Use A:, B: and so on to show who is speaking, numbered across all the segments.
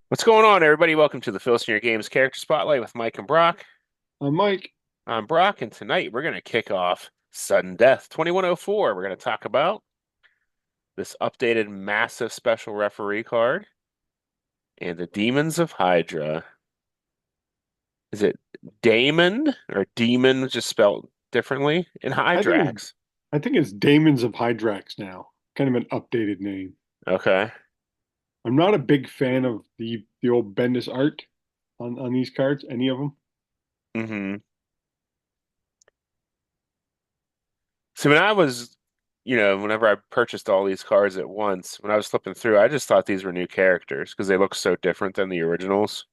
A: What's going on, everybody? Welcome to the Filsinger Games Character Spotlight with Mike and Brock.
B: Mike,
A: I'm Brock, and tonight we're going to kick off Sudden Death 2104. We're going to talk about this updated massive special referee card and the Demons of Hydra. Is it Damon or Demon just spelled differently? In
B: I think it's
A: Hydrax.
B: I think it's Damons of Hydrax now. Kind of an updated name.
A: Okay.
B: I'm not a big fan of the old Bendis art on these cards, any of them.
A: hmm So when I was, whenever I purchased all these cards at once, when I was flipping through, I just thought these were new characters because they look so different than the originals.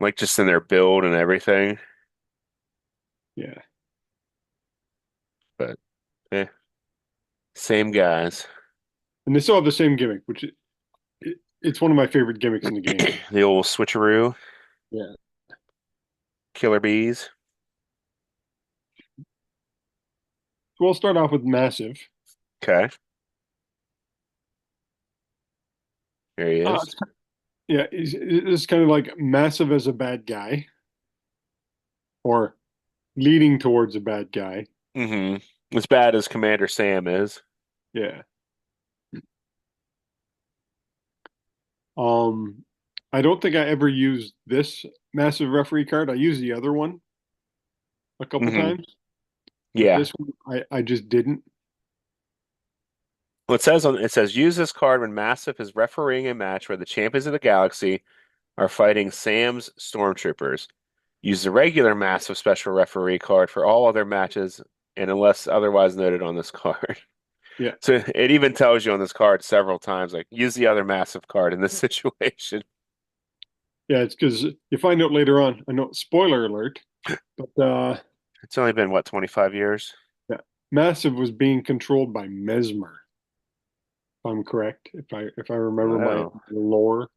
A: Like just in their build and everything.
B: Yeah.
A: But eh, same guys.
B: And they still have the same gimmick, which it's one of my favorite gimmicks in the game.
A: The old switcheroo,
B: Yeah.
A: killer bees.
B: So we'll start off with Massive.
A: Okay, there he
B: Uh,
A: is.
B: it's, yeah, it's kind of like Massive as a bad guy or leading towards a bad guy.
A: hmm As bad as Commander Sam is.
B: Yeah. Um, I don't think I ever used this Massive referee card. I used the other one a couple
A: hmm
B: times. But
A: Yeah.
B: this one, I just didn't.
A: Well, it says use this card when Massif is refereeing a match where the champions of the galaxy are fighting Sam's stormtroopers. Use the regular Massif special referee card for all other matches and unless otherwise noted on this card.
B: Yeah,
A: So it even tells you on this card several times, like use the other Massif card in this situation.
B: yeah, it's because you find out later on. I know, spoiler alert, but
A: It's only been what, 25 years?
B: yeah, Massive was being controlled by Mesmer, if I'm correct. If I remember my
A: Oh,
B: lore.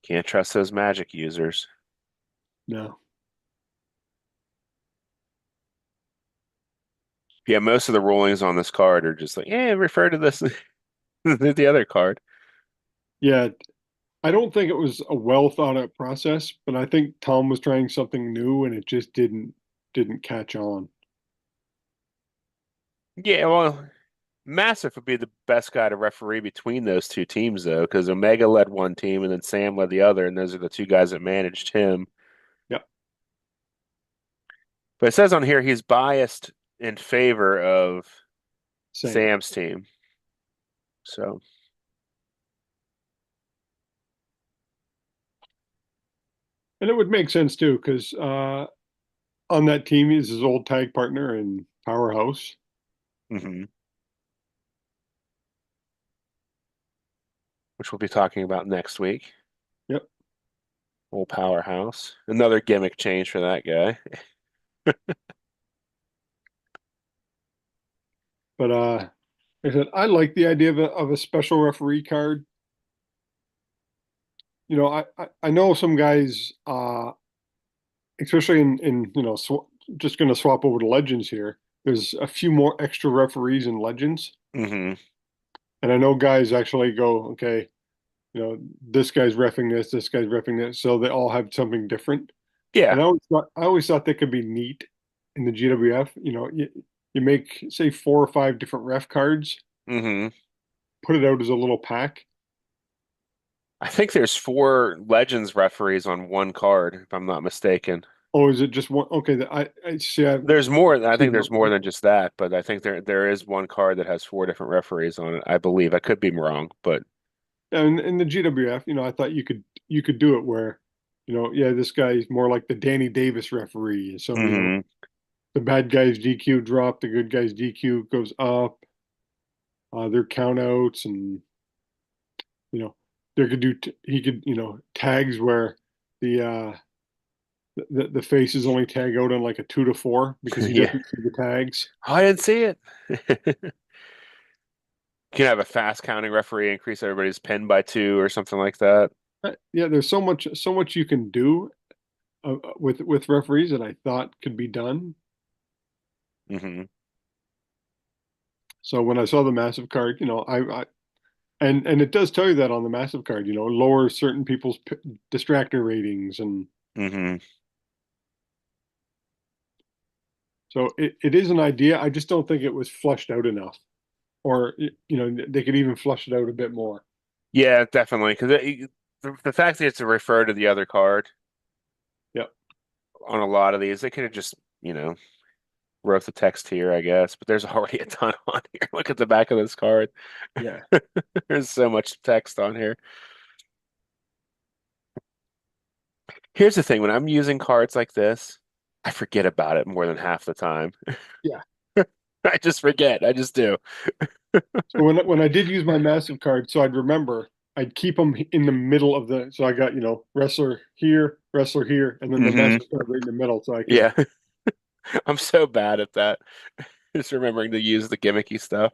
A: can't trust those magic users.
B: No.
A: Yeah, most of the rulings on this card are just like, yeah, refer to this the other card.
B: Yeah, I don't think it was a well thought out process, but I think Tom was trying something new and it just didn't catch on.
A: Yeah, well, Massive would be the best guy to referee between those two teams, though, because Omega led one team and then Sam led the other, and those are the two guys that managed him.
B: Yeah,
A: But it says on here he's biased in favor of
B: same.
A: Sam's team. So,
B: And it would make sense too, because on that team is his old tag partner and Powerhouse.
A: mhm, which we'll be talking about next week.
B: Yep.
A: Old powerhouse. Another gimmick change for that guy.
B: But like I said, I like the idea of a special referee card. I know some guys, especially in just going to swap over to Legends here. There's a few more extra referees in Legends,
A: hmm
B: and I know guys actually go, okay, this guy's refing this guy's refing this, so they all have something different.
A: Yeah.
B: And I always thought that could be neat in the GWF. You make say four or five different ref cards,
A: hmm
B: put it out as a little pack.
A: I think there's four Legends referees on one card, if I'm not mistaken.
B: Oh, is it just one? Okay, I see.
A: There's more. I
B: See
A: think
B: that
A: there's more than just that, but I think there is one card that has four different referees on it. I believe. I could be wrong, but
B: in the GWF, I thought you could do it where, yeah, this guy's more like the Danny Davis referee. So,
A: hmm
B: the bad guy's DQ drop, the good guy's DQ goes up, their countouts, and you know, there could do he could, tags where the the faces only tag out on like a 2 to 4 because he
A: yeah.
B: doesn't see the tags.
A: Oh, I didn't see it. You can have a fast counting referee increase everybody's pin by two or something like that.
B: Yeah, there's so much you can do with referees that I thought could be done.
A: hmm
B: So when I saw the massive card, And it does tell you that on the Massive card, lower certain people's distractor ratings, and
A: Hmm.
B: so it is an idea. I just don't think it was fleshed out enough, or they could even flesh it out a bit more.
A: Yeah, definitely. Because the fact that it's to refer to the other card
B: Yep.
A: on a lot of these, they could have just, wrote the text here, I guess. But there's already a ton on here. Look at the back of this card.
B: Yeah.
A: There's so much text on here. Here's the thing, when I'm using cards like this, I forget about it more than half the time.
B: Yeah.
A: I just forget. I just do.
B: So when I did use my Massive card, so I'd remember, I'd keep them in the middle of the. So I got wrestler here, and then the
A: Hmm.
B: Massive card right in the middle, so I could
A: Yeah. I'm so bad at that. Just remembering to use the gimmicky stuff.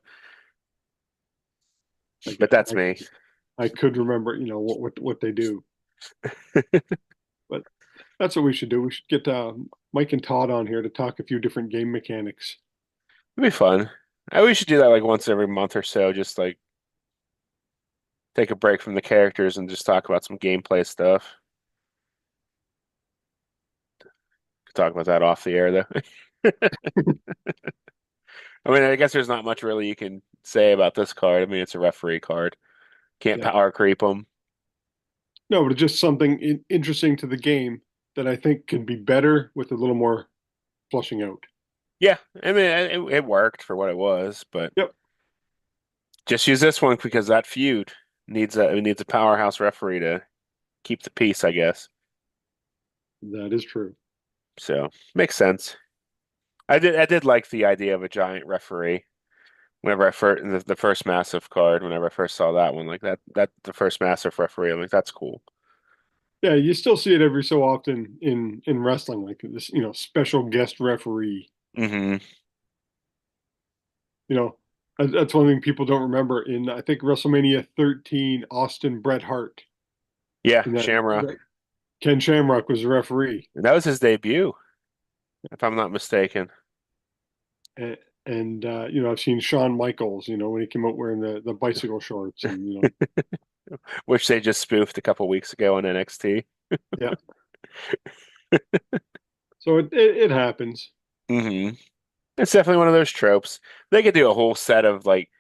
B: like
A: But that's me.
B: I could remember, what they do. But that's what we should do. We should get Mike and Todd on here to talk a few different game mechanics.
A: It'd be fun. We should do that like once every month or so, just like take a break from the characters and just talk about some gameplay stuff. Could talk about that off the air though. I mean, I guess there's not much really you can say about this card. I mean, it's a referee card. Can't
B: Yeah.
A: power creep them.
B: No, but it's just something interesting to the game that I think can be better with a little more flushing out.
A: Yeah, I mean, it worked for what it was, but
B: Yep,
A: just use this one because that feud needs a powerhouse referee to keep the peace, I guess.
B: that is true.
A: So makes sense. I did like the idea of a giant referee. Whenever I first the first massive card, whenever I first saw that one, like that the first massive referee, I'm like, that's cool.
B: Yeah, you still see it every so often in wrestling, like this, special guest referee.
A: Hmm.
B: You know, that's one thing people don't remember. In I think WrestleMania 13, Austin Bret Hart,
A: Yeah,
B: and
A: Shamrock.
B: that Ken Shamrock was the referee,
A: That was his debut, if I'm not mistaken.
B: and, I've seen Shawn Michaels, when he came out wearing the bicycle shorts, and
A: Which they just spoofed a couple weeks ago on NXT.
B: yeah. So it happens.
A: Hmm. It's definitely one of those tropes. They could do a whole set of like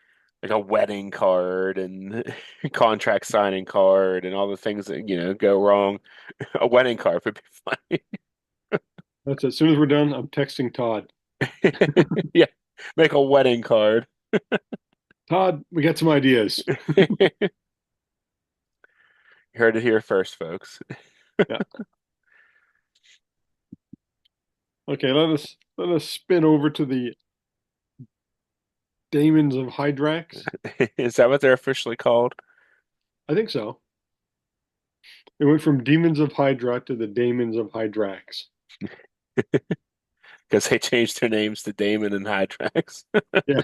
A: a wedding card and contract signing card and all the things that, go wrong. A wedding card would be
B: That's it. As soon as we're done, I'm texting Todd.
A: funny. Yeah, make a wedding card.
B: Todd, we got some ideas.
A: Heard it here first, folks.
B: Yeah. Okay, let us spin over to the Daemons of Hydrax.
A: Is that what they're officially called?
B: I think so. It went from Demons of Hydra to the Daemons of Hydrax.
A: Because they changed their names to Damon and Hydrax.
B: Yeah,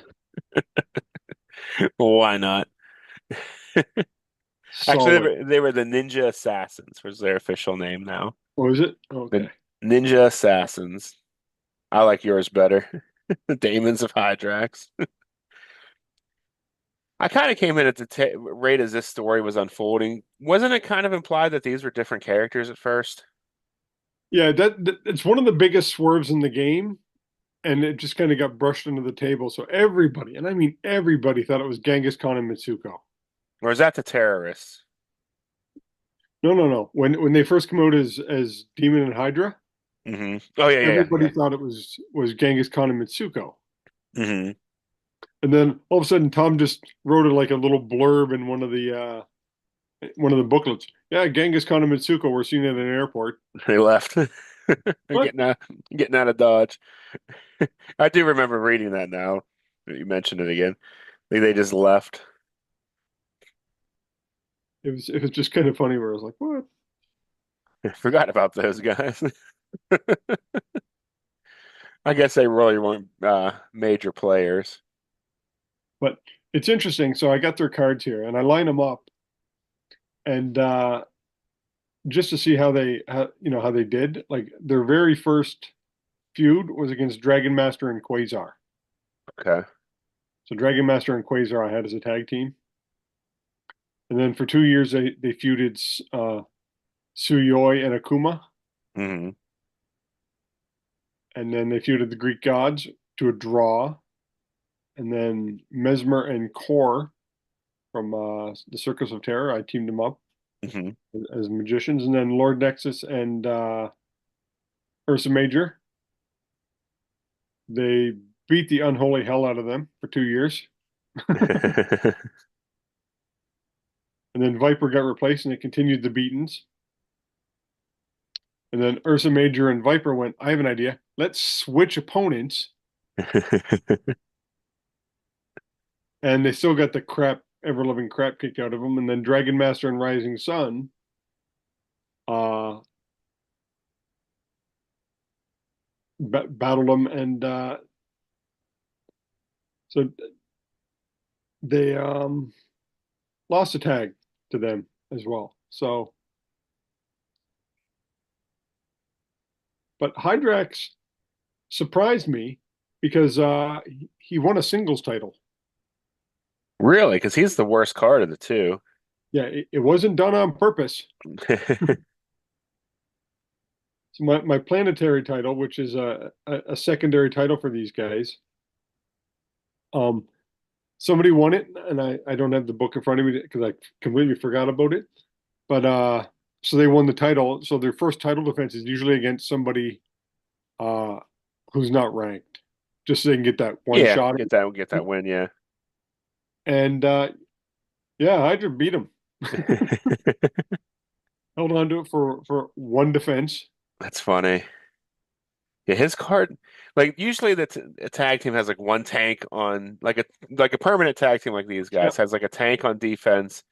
A: Why not? Actually, they
B: solid.
A: were, they were the Ninja Assassins, was their official name now.
B: What was it?
A: The
B: Okay.
A: Ninja Assassins. I like yours better. The Damons of Hydrax. I kind of came in at the rate as this story was unfolding. Wasn't it kind of implied that these were different characters at first?
B: Yeah, it's one of the biggest swerves in the game, and it just kind of got brushed under the table. So everybody, and I mean everybody, thought it was Genghis Khan and Mitsuko.
A: Or is that the terrorists?
B: No, no, no. When they first come out as Demon and Hydra,
A: Oh, yeah, yeah,
B: everybody
A: yeah.
B: thought it was Genghis Khan and Mitsuko.
A: Yeah.
B: And then all of a sudden, Tom just wrote it like a little blurb in one of the booklets. Yeah, Genghis Khan and Mitsuko were seen at an airport.
A: They left. They're
B: What?
A: getting out of Dodge. I do remember reading that now. You mentioned it again. They just left.
B: It was just kind of funny where I was like, what?
A: I forgot about those guys. I guess they really weren't major players.
B: But it's interesting. So I got their cards here and I line them up, and just to see how they did. Like their very first feud was against Dragon Master and Quasar.
A: Okay.
B: So Dragon Master and Quasar I had as a tag team. And then for 2 years they feuded Suyoi and Akuma,
A: Hmm.
B: and then they feuded the Greek gods to a draw, and then Mesmer and Kor from the Circus of Terror, I teamed them up
A: Hmm.
B: as magicians, and then Lord Nexus and Ursa Major, they beat the unholy hell out of them for 2 years. And then Viper got replaced and they continued the beatings. And then Ursa Major and Viper went, I have an idea. Let's switch opponents. And they still got the crap, ever loving crap kicked out of them. And then Dragon Master and Rising Sun uh, battled them. And so they lost a tag to them as well. So, but Hydrax surprised me because he won a singles title.
A: Really? Because he's the worst card of the two.
B: Yeah, it wasn't done on purpose. So my planetary title, which is a secondary title for these guys, um, somebody won it, and I don't have the book in front of me because I completely forgot about it. But so they won the title. So their first title defense is usually against somebody uh, who's not ranked, just so they can get that one
A: Yeah,
B: shot.
A: get that win, yeah.
B: And yeah, Hydra beat him. Held on to it for one defense.
A: That's funny. Yeah, his card, like usually a tag team has like one tank on like a permanent tag team like these
B: Yeah,
A: guys has like a tank on defense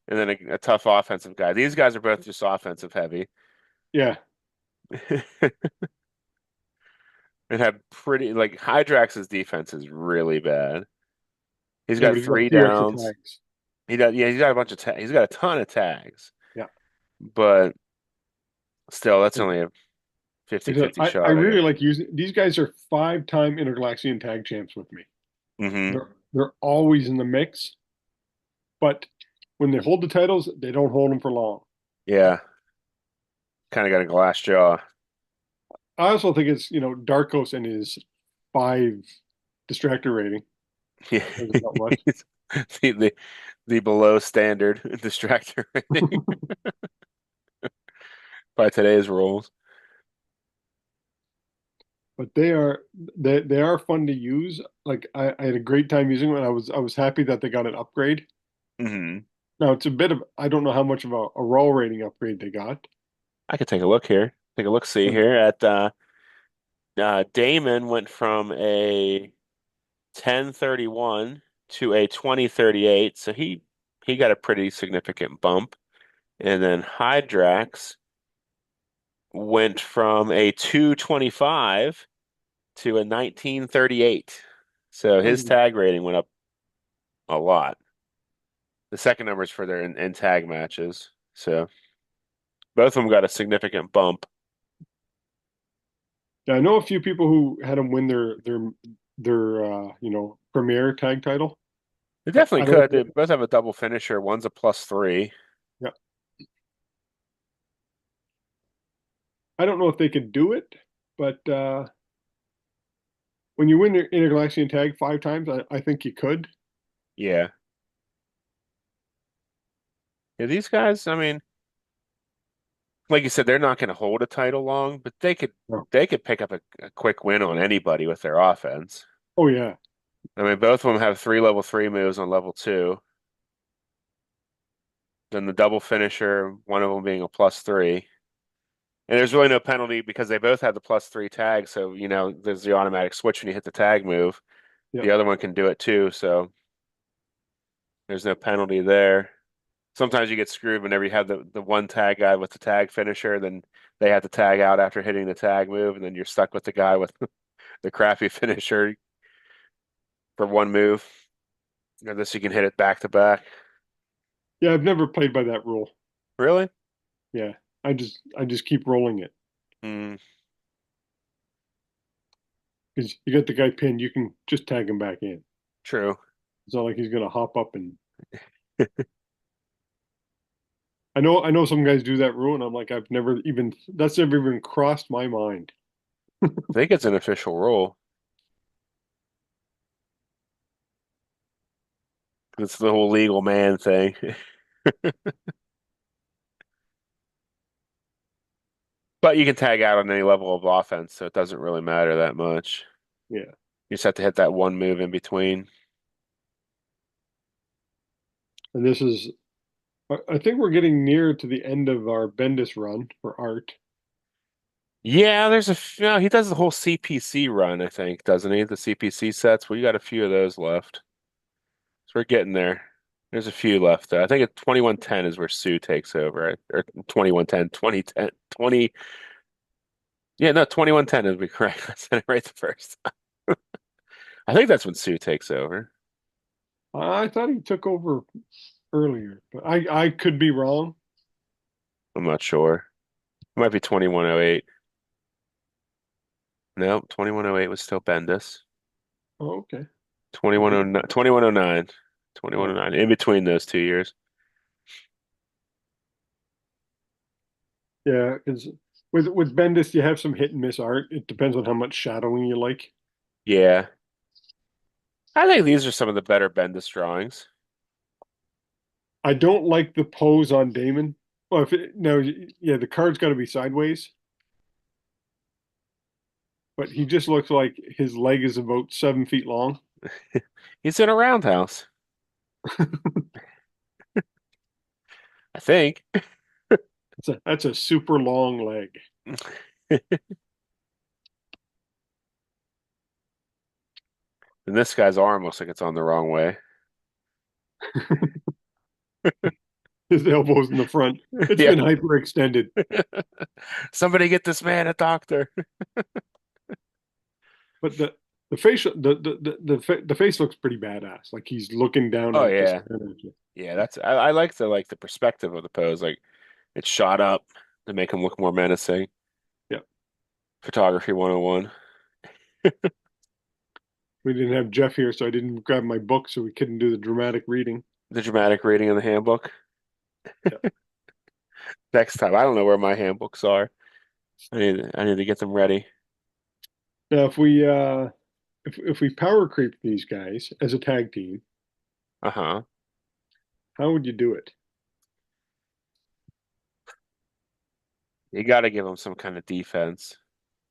A: and then a tough offensive guy. These guys are both just offensive heavy.
B: yeah,
A: And have pretty like Hydrax's defense is really bad. He's
B: yeah.
A: got
B: But he's got a
A: three
B: few extra
A: downs.
B: tags.
A: He does, yeah, he's got a bunch of he's got a ton of tags,
B: Yeah.
A: but still that's
B: Yeah.
A: only a 50-50
B: I
A: shot, I
B: really
A: guess.
B: like using these guys are 5-time Intergalaxian tag champs with me.
A: Hmm.
B: They're always in the mix, but when they hold the titles, they don't hold them for long.
A: Yeah, kind of got a glass jaw.
B: I also think it's Darkos and his 5 distractor rating.
A: Yeah.
B: Doesn't help much,
A: The, the the below standard distractor rating by today's rules.
B: but they are fun to use. Like I had a great time using them, and I was happy that they got an upgrade.
A: Hmm.
B: Now it's a bit of I don't know how much of a raw rating upgrade they got.
A: I could take a look here. Take a look, see
B: But
A: here at Damon went from a 1031 to a 2038, so he got a pretty significant bump. And then Hydrax went from a 225 to a 1938. So his
B: um,
A: tag rating went up a lot. The second number is for their in tag matches. So both of them got a significant bump.
B: yeah, I know a few people who had them win their premier tag title,
A: They
B: but
A: definitely
B: I don't.
A: could. They both have a double finisher. One's a +3.
B: Yeah, I don't know if they could do it, but when you win the Intergalaxian tag 5 times, I think you could.
A: Yeah. Yeah, these guys, I mean, like you said, they're not going to hold a title long, but
B: No.
A: they could pick up a quick win on anybody with their offense.
B: Oh yeah,
A: I mean, both of them have three level 3 moves on level 2. Then the double finisher, one of them being a +3. And there's really no penalty because they both have the +3 tag. So, there's the automatic switch when you hit the tag move.
B: yeah,
A: The other one can do it too. So there's no penalty there. Sometimes you get screwed whenever you have the one tag guy with the tag finisher, then they have to tag out after hitting the tag move, and then you're stuck with the guy with the crappy finisher for one move. Unless you can hit it back to back.
B: yeah. I've never played by that rule.
A: Really?
B: Yeah, I just keep rolling it
A: Mm,
B: because you got the guy pinned. You can just tag him back in.
A: true.
B: It's not like he's gonna hop up and I know some guys do that rule, and I'm like, that's never even crossed my mind.
A: I think it's an official rule. It's the whole legal man thing. But you can tag out on any level of offense, so it doesn't really matter that much.
B: Yeah.
A: You just have to hit that one move in between.
B: And I think we're getting near to the end of our Bendis run for art.
A: Yeah, no, he does the whole CPC run, I think, doesn't he? The CPC sets. We got a few of those left. So we're getting there. There's a few left, though. I think at 2110 is where Sue takes over, right? Or 2110, 2010, 20. Yeah, no, 2110 is be correct. I said it right the first time. I think that's when Sue takes over.
B: I thought he took over earlier, but I could be wrong.
A: I'm not sure. It might be 2108. No, 2108 was still Bendis.
B: Oh, okay. Okay.
A: 2109, 2109,
B: Oh,
A: 2109, in between those 2 years.
B: yeah, because with Bendis, you have some hit and miss art. It depends on how much shadowing you like.
A: Yeah. I think these are some of the better Bendis drawings.
B: I don't like the pose on Damon. Well, if it, no, yeah, the card's got to be sideways, but he just looks like his leg is about 7 feet long.
A: He's in a roundhouse, I think.
B: That's a super long leg.
A: And this guy's arm looks like it's on the wrong way.
B: His elbow's in the front. It's
A: Yeah.
B: been hyperextended.
A: Somebody get this man a doctor.
B: But the facial the face looks pretty badass. Like he's looking down
A: Oh
B: at this.
A: yeah. Yeah, I like the perspective of the pose. Like it's shot up to make him look more menacing.
B: Yeah.
A: Photography 101.
B: We didn't have Jeff here, so I didn't grab my book, so we couldn't do the dramatic reading.
A: The dramatic reading of the handbook.
B: Yeah.
A: Next time. I don't know where my handbooks are. I need to get them ready.
B: Now, if we power creep these guys as a tag team,
A: Uh-huh.
B: how would you do it?
A: You got to give them some kind of defense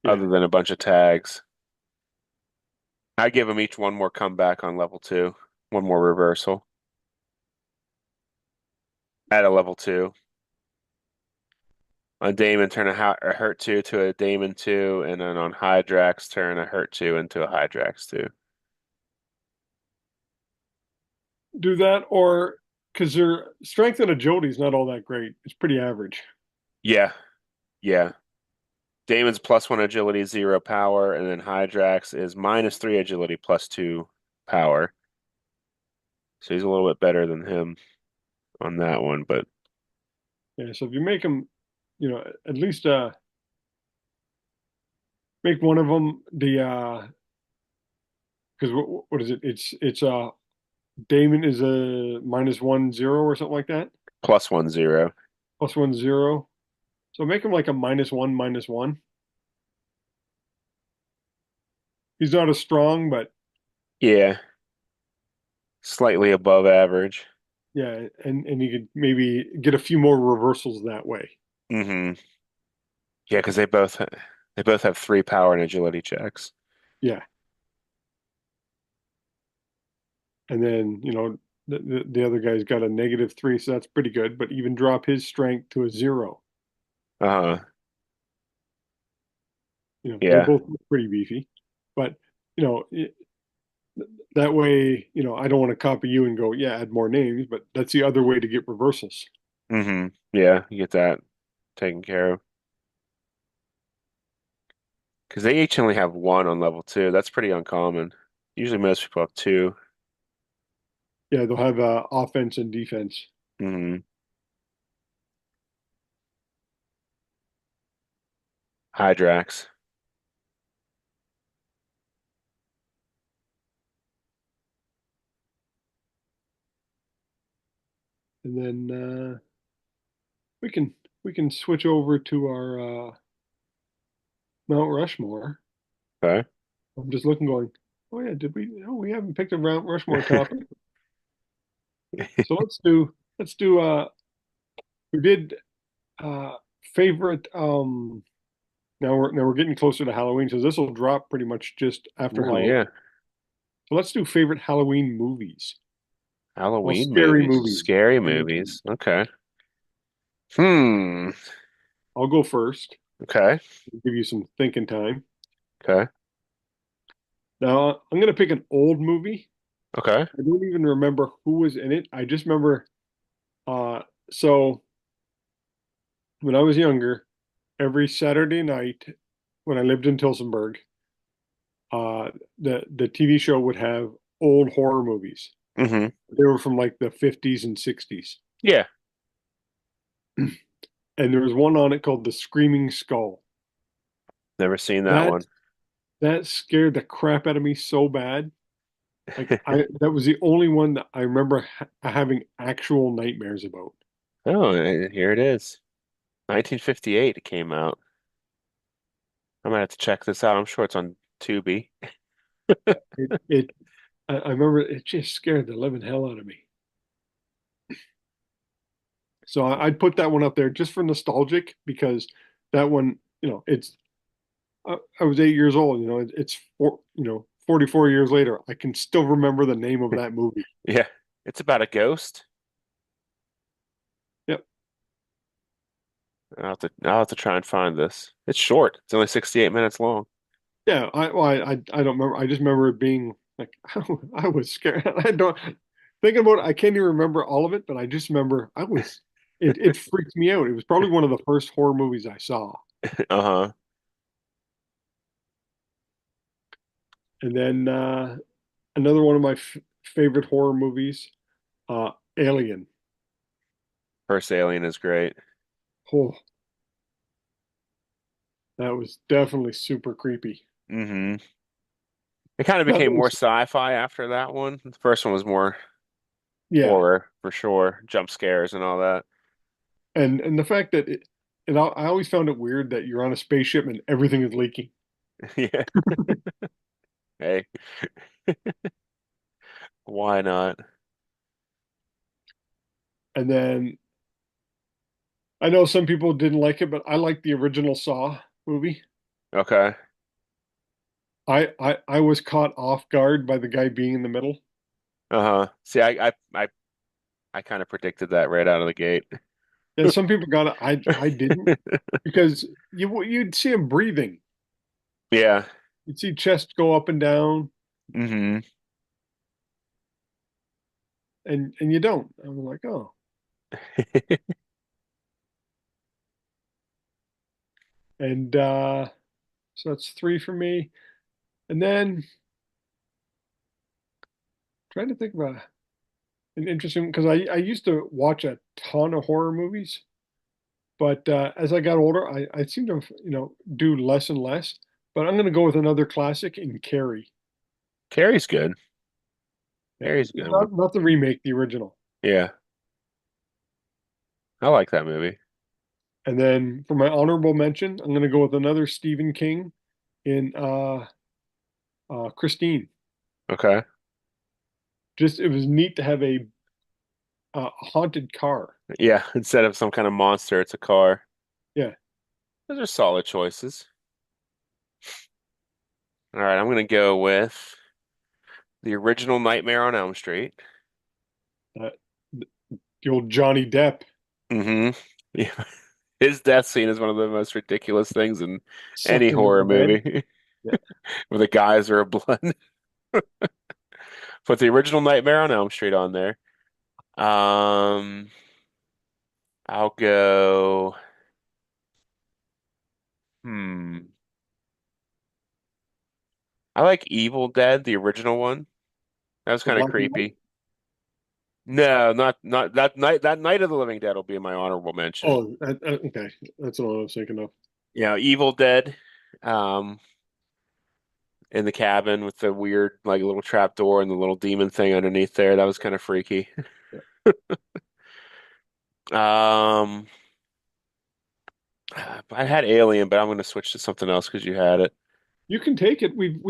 B: Yeah.
A: other than a bunch of tags. I give them each one more comeback on level two, one more reversal at a level two. On Damon, turn a hurt two to a Damon two, and then on Hydrax, turn a hurt two into a Hydrax two.
B: Do that, or because their strength and agility is not all that great. It's pretty average.
A: Yeah, yeah. Damon's +1 agility, 0 power, and then Hydrax is -3 agility, +2 power. So he's a little bit better than him on that one, but
B: Yeah. So if you make them, at least make one of them the because what is it? It's Damon is a -1 0 or something like that.
A: +1 0.
B: +1 0. So make him like a -1 -1. He's not as strong, but
A: Yeah, slightly above average.
B: yeah, and you could maybe get a few more reversals that way.
A: Hmm. Yeah, because they both have 3 power and agility checks.
B: Yeah, and then the other guy's got a -3, so that's pretty good. But even drop his strength to a 0.
A: Uh-huh.
B: They
A: Yeah.
B: both look pretty beefy, but you know it, that way, I don't want to copy you and go, yeah, add more names, but that's the other way to get reversals.
A: Yeah, you get that taken care of. Because they each only have one on level two. That's pretty uncommon. Usually most people have two.
B: Yeah, they'll have offense and defense,
A: Hmm. Hydrax.
B: and then we can we can switch over to our Mount Rushmore.
A: Okay.
B: I'm just looking, going, oh yeah, did we? Oh, we haven't picked a Mount Rushmore topic. So let's do. We did uh favorite. Now we're getting closer to Halloween, so this will drop pretty much just after
A: Oh
B: Halloween.
A: yeah.
B: So let's do favorite Halloween movies. Well,
A: Halloween
B: scary
A: movies.
B: movies.
A: Scary
B: Scary
A: movies.
B: movies.
A: Okay. Hmm.
B: I'll go first.
A: Okay.
B: Give you some thinking time.
A: Okay.
B: Now I'm gonna pick an old movie.
A: Okay.
B: I don't even remember who was in it. I just remember uh so when I was younger, every Saturday night when I lived in Tilsonburg, the TV show would have old horror movies.
A: Hmm.
B: They were from like the 50s and 60s.
A: Yeah.
B: And there was one on it called The Screaming Skull.
A: Never seen that
B: That
A: one.
B: that scared the crap out of me so bad. Like I that was the only one that I remember having actual nightmares about.
A: Oh, here it is. 1958 it came out. I might have to check this out. I'm sure it's on Tubi.
B: I remember it just scared the living hell out of me. So I'd put that one up there just for nostalgic because that one, it's I was 8 years old. It's 44 years later. I can still remember the name of that movie.
A: Yeah. It's about a ghost.
B: Yep.
A: I'll have to try and find this. It's short. It's only 68 minutes long.
B: Yeah. I don't remember. I just remember it being like I was scared. I don't thinking about it. I can't even remember all of it, but I just remember I was. It freaked me out. It was probably one of the first horror movies I saw.
A: Uh-huh.
B: And then another one of my favorite horror movies, Alien.
A: First Alien is great.
B: Oh, that was definitely super creepy.
A: Hmm. It kind of
B: Now,
A: became more sci-fi after that one. The first one was more
B: yeah,
A: horror for sure, jump scares and all that.
B: and the fact that I always found it weird that you're on a spaceship and everything is leaking.
A: Yeah. Hey, why not?
B: And then I know some people didn't like it, but I like the original Saw movie.
A: Okay.
B: I was caught off guard by the guy being in the middle.
A: Uh-huh. See, I kind of predicted that right out of the gate.
B: And some people got it. I didn't because you'd see him breathing.
A: Yeah.
B: You'd see chest go up and down,
A: Hmm.
B: and you don't. I'm like, oh. And so that's three for me. And then trying to think about an interesting because I used to watch a ton of horror movies, but as I got older, I seem to do less and less. But I'm going to go with another classic in Carrie.
A: Carrie's good.
B: Yeah,
A: Carrie's a good one.
B: not the remake, the original.
A: Yeah. I like that movie.
B: And then for my honorable mention, I'm going to go with another Stephen King in Christine.
A: Okay.
B: Just it was neat to have a haunted car.
A: Yeah. Instead of some kind of monster, it's a car.
B: Yeah,
A: Those are solid choices. All right, I'm gonna go with the original Nightmare on Elm Street.
B: uh, the old Johnny Depp
A: Hmm. Yeah. His death scene is one of the most ridiculous things in any
B: sucked into
A: horror
B: the bed.
A: movie,
B: Yeah,
A: where the geyser of blood. Put the original Nightmare on Elm Street on there. Um, I'll go. Hmm. I like Evil Dead, the original one. That was
B: the
A: kind of
B: black and white.
A: creepy. No, not that night. That Night of the Living Dead will be my honorable mention.
B: Oh, okay, that's what I was thinking of.
A: Evil Dead, um, in the cabin with the weird like little trap door and the little demon thing underneath there. That was kind of freaky.
B: Yeah.
A: Um, I had Alien, but I'm going to switch to something else because you had it.
B: You can take it. We've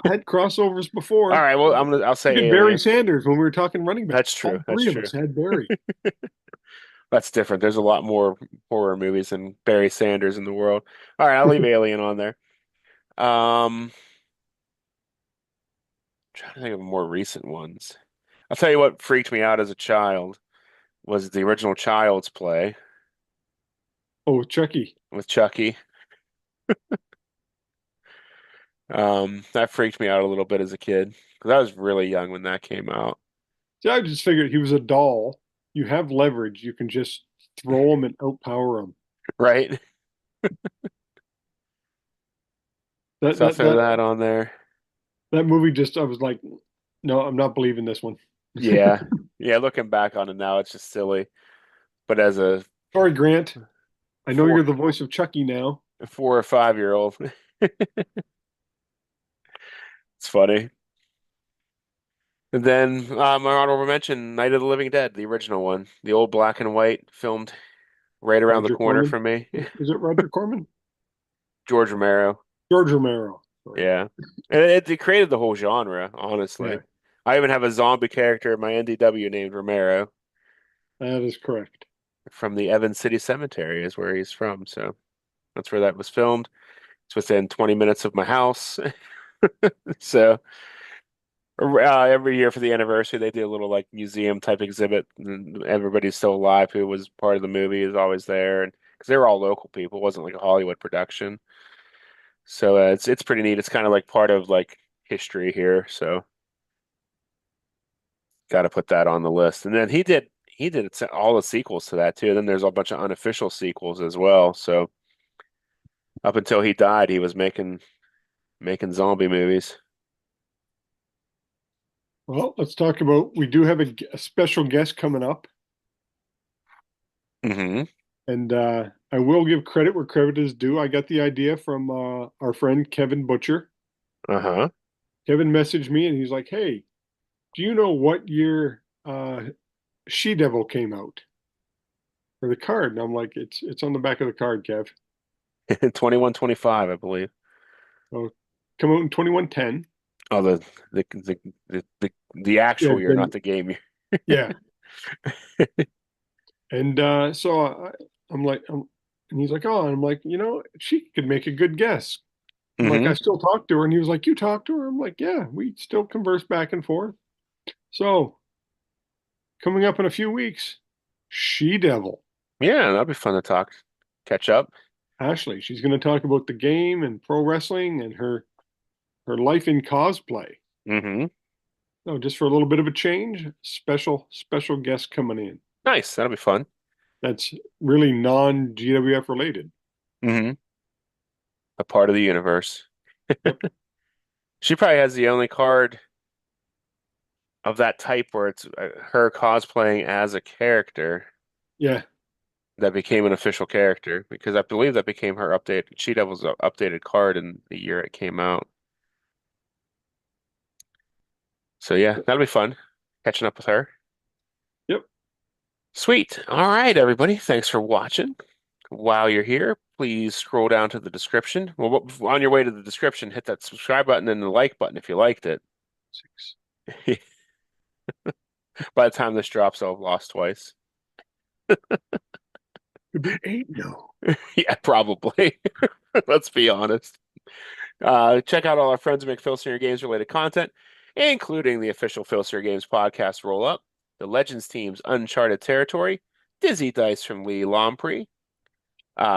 B: had crossovers
A: All
B: before.
A: right, well, I'll
B: We
A: say
B: did Barry
A: Alien.
B: Sanders when we were talking running back.
A: That's true.
B: All
A: That's
B: three of
A: true.
B: us had Barry.
A: That's different. There's a lot more horror movies than Barry Sanders in the world. All right, I'll leave Alien on there. Trying to think of more recent ones. I'll tell you what freaked me out as a child was the original Child's Play
B: Oh, Chucky.
A: with Chucky. That freaked me out a little bit as a kid because I was really young when that came out,
B: See, I just figured he was a doll. You have leverage. You can just throw him and outpower him.
A: right?
B: That
A: So I'll
B: that
A: throw
B: that
A: that on there.
B: that movie just I was like, no, I'm not believing this one.
A: Yeah. Yeah, looking back on it now, it's just silly. But as a
B: Sorry, Grant. I know
A: four,
B: you're the voice of Chucky now.
A: 4 or 5 year old, it's funny. And then my honorable mention, Night of the Living Dead, the original one, the old black and white, filmed right around the
B: Roger
A: corner
B: Corman.
A: from me.
B: Is it Roger Corman?
A: George Romero.
B: George Romero. Sorry.
A: Yeah. And it created the whole genre,
B: Yeah,
A: honestly. I even have a zombie character in my NDW named Romero
B: that is correct.
A: from the Evans City Cemetery is where he's from. So that's where that was filmed. It's within 20 minutes of my house. So every year for the anniversary, they do a little like museum type exhibit. And everybody still alive who was part of the movie is always there, and because they were all local people, it wasn't like a Hollywood production. So it's pretty neat. It's kind of like part of like history here. So got to put that on the list. And then he did all the sequels to that too. Then there's a bunch of unofficial sequels as well. So up until he died, he was making zombie movies.
B: Well, let's talk about. We do have a special guest coming up,
A: Hmm.
B: and I will give credit where credit is due. I got the idea from our friend Kevin Butcher.
A: Uh-huh.
B: Kevin messaged me, and he's like, "Hey, do you know what year She Devil came out for the card?" And I'm like, "It's on the back of the card, Kev.
A: 21, 25, I believe.
B: So come out in 2110."
A: Oh, the
B: Yeah,
A: actual year, not
B: then
A: the game year.
B: yeah, and so I'm like, and he's like, "Oh," and I'm like, she could make a good guess. I'm like, I
A: Hmm.
B: still talk to her, and he was like, "You talk to her?" I'm like, "Yeah, we still converse back and forth." So coming up in a few weeks, She Devil.
A: Yeah, that'd be fun to catch up.
B: Ashley, she's going to talk about the game and pro wrestling and her life in cosplay.
A: Hmm.
B: So just for a little bit of a change, special guest coming in.
A: Nice. That'll be fun.
B: That's really non GWF related.
A: Hmm. A part of the universe.
B: Yep.
A: She probably has the only card of that type where it's her cosplaying as a character
B: Yeah.
A: that became an official character because I believe that became her update. She Devil's updated card in the year it came out. So yeah, that'll be fun catching up with her.
B: Yep.
A: Sweet. All right, everybody. Thanks for watching. While you're here, please scroll down to the description. Well, on your way to the description, hit that subscribe button and the like button if you liked it.
B: 6.
A: By the time this drops, I'll have lost twice.
B: Could be 8 now.
A: Yeah, probably. Let's be honest. Check out all our friends who make Filsinger Games related content, including the official Filsinger Games podcast roll up, the Legends team's Uncharted Territory, Dizzy Dice from Lee Lamprey,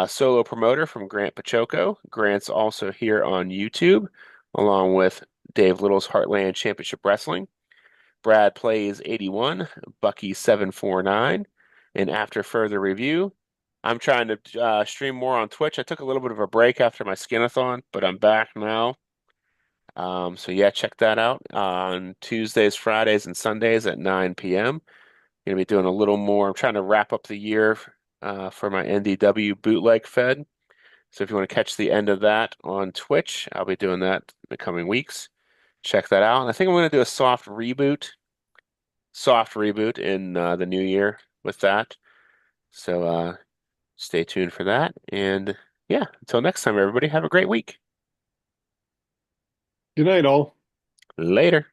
A: solo promoter from Grant Pachoco. Grant's also here on YouTube, along with Dave Little's Heartland Championship Wrestling. Brad Plays 81, Bucky 749, and after further review, I'm trying to stream more on Twitch. I took a little bit of a break after my skinathon, but I'm back now. So yeah, check that out on Tuesdays, Fridays, and Sundays at 9 p.m. Gonna be doing a little more. I'm trying to wrap up the year for my NDW bootleg fed. So if you want to catch the end of that on Twitch, I'll be doing that in the coming weeks. Check that out. And I think I'm going to do a soft reboot in the new year with that. So stay tuned for that. And Yeah, until next time, everybody, have a great week.
B: Good night, all.
A: Later.